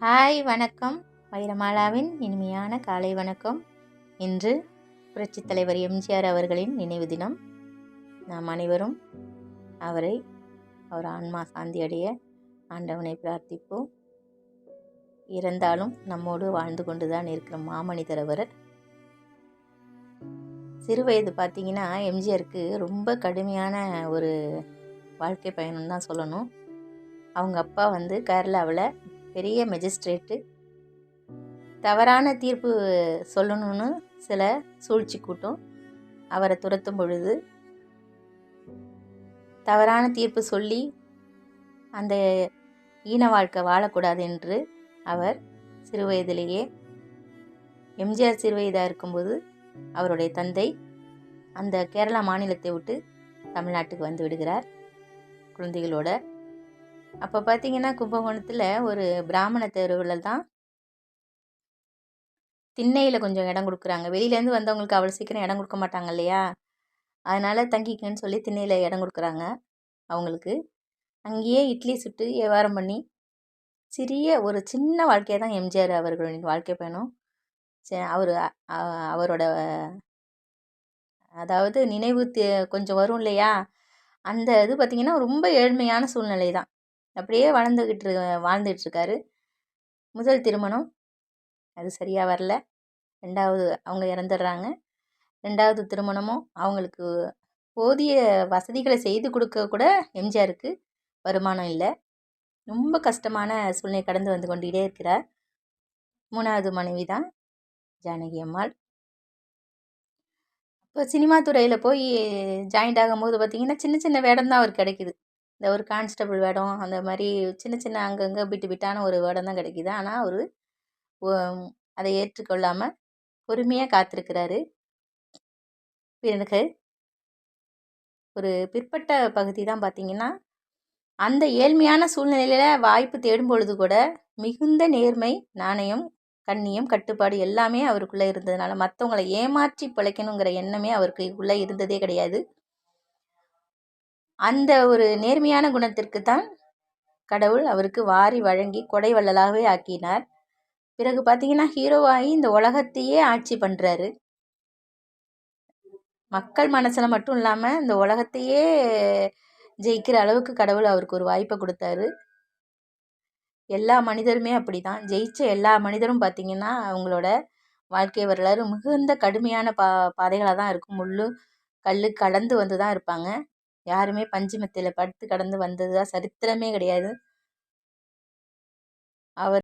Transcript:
Hi வணக்கம். வைரமாலாவின் இனிமையான காலை வணக்கம். இன்று புரட்சித் தலைவர் எம்ஜிஆர் அவர்களின் நினைவு தினம். நாம் அனைவரும் அவர் ஆன்மா சாந்தி அடைய ஆண்டவனை பிரார்த்திப்போம். இறந்தாலும் நம்மோடு வாழ்ந்து கொண்டுதான் இருக்கிற மாமனிதர் அவர். சிறு வயது பார்த்திங்கன்னா எம்ஜிஆருக்கு ரொம்ப கடுமையான ஒரு வாழ்க்கை பயணம் தான் சொல்லணும். அவங்க அப்பா கேரளாவில் பெரிய மெஜிஸ்ட்ரேட்டு. தவறான தீர்ப்பு சொல்லணும்னு சில சூழ்ச்சி கூட்டம் அவரை துரத்தும் பொழுது தவறான தீர்ப்பு சொல்லி அந்த ஈன வாழ்க்கை வாழக்கூடாது என்று அவர் சிறுவயதிலேயே எம்ஜிஆர் சிறுவயதாக இருக்கும்போது அவருடைய தந்தை அந்த கேரளா மாநிலத்தை விட்டு தமிழ்நாட்டுக்கு வந்து விடுகிறார் குழந்தைகளோட. அப்போ பார்த்தீங்கன்னா கும்பகோணத்தில் ஒரு பிராமண தெருவில் தான் திண்ணையில் கொஞ்சம் இடம் கொடுக்குறாங்க. வெளியிலேருந்து வந்தவங்களுக்கு அவ்வளோ சீக்கிரம் இடம் கொடுக்க மாட்டாங்க இல்லையா, அதனால் தங்கிக்கன்னு சொல்லி திண்ணையில் இடம் கொடுக்குறாங்க அவங்களுக்கு. அங்கேயே இட்லி சுட்டு வியாபாரம் பண்ணி ஒரு சின்ன வாழ்க்கையாக தான் எம்ஜிஆர் அவர்களின் வாழ்க்கை பயணம். அவரோட அதாவது நினைவு கொஞ்சம் வரும் இல்லையா, அந்த இது பார்த்திங்கன்னா ரொம்ப ஏழ்மையான சூழ்நிலை தான். அப்படியே வாழ்ந்துகிட்ருக்காரு. முதல் திருமணம் அது சரியாக வரல. ரெண்டாவது அவங்க இறந்துடுறாங்க. ரெண்டாவது திருமணமும் அவங்களுக்கு போதிய வசதிகளை செய்து கொடுக்க கூட எம்ஜிஆருக்கு வருமானம் இல்லை. ரொம்ப கஷ்டமான சூழ்நிலை கடந்து வந்து கொண்டே இருக்கிறார். மூணாவது மனைவி தான் ஜானகி அம்மாள். இப்போ சினிமா துறையில் போய் ஜாயிண்ட் ஆகும்போது பார்த்திங்கன்னா சின்ன சின்ன வேடம் தான் அவருக்கு கிடைக்குது. இந்த ஒரு கான்ஸ்டபிள் வேடம், அந்த மாதிரி சின்ன சின்ன அங்கங்கே பிட்டான ஒரு வேடம் தான் கிடைக்கிது. ஆனால் அவர் அதை ஏற்றுக்கொள்ளாமல் பொறுமையாக காத்திருக்கிறாரு. எனக்கு ஒரு பிற்பட்ட பகுதி தான் பார்த்திங்கன்னா அந்த ஏழ்மையான சூழ்நிலையில் வாய்ப்பு தேடும் பொழுது கூட மிகுந்த நேர்மை, நாணயம், கண்ணியம், கட்டுப்பாடு எல்லாமே அவருக்குள்ளே இருந்ததுனால மற்றவங்களை ஏமாற்றி பிழைக்கணுங்கிற எண்ணமே அவருக்குள்ளே இருந்ததே கிடையாது. அந்த ஒரு நேர்மையான குணத்திற்கு தான் கடவுள் அவருக்கு வாரி வழங்கி கொடை வள்ளலாகவே ஆக்கினார். பிறகு பார்த்திங்கன்னா ஹீரோவாகி இந்த உலகத்தையே ஆட்சி பண்ணுறாரு. மக்கள் மனசில் மட்டும் இல்லாமல் இந்த உலகத்தையே ஜெயிக்கிற அளவுக்கு கடவுள் அவருக்கு ஒரு வாய்ப்பை கொடுத்தாரு. எல்லா மனிதருமே அப்படி தான். ஜெயிச்ச எல்லா மனிதரும் பார்த்திங்கன்னா அவங்களோட வாழ்க்கை வரலாறு மிகுந்த கடுமையான பாதைகளாக தான் இருக்கும். முள்ளு கல் கடந்து வந்து தான் இருப்பாங்க. யாருமே பஞ்சு மெத்தையில் படுத்து கடந்து வந்ததா சரித்திரமே கிடையாது. அவர்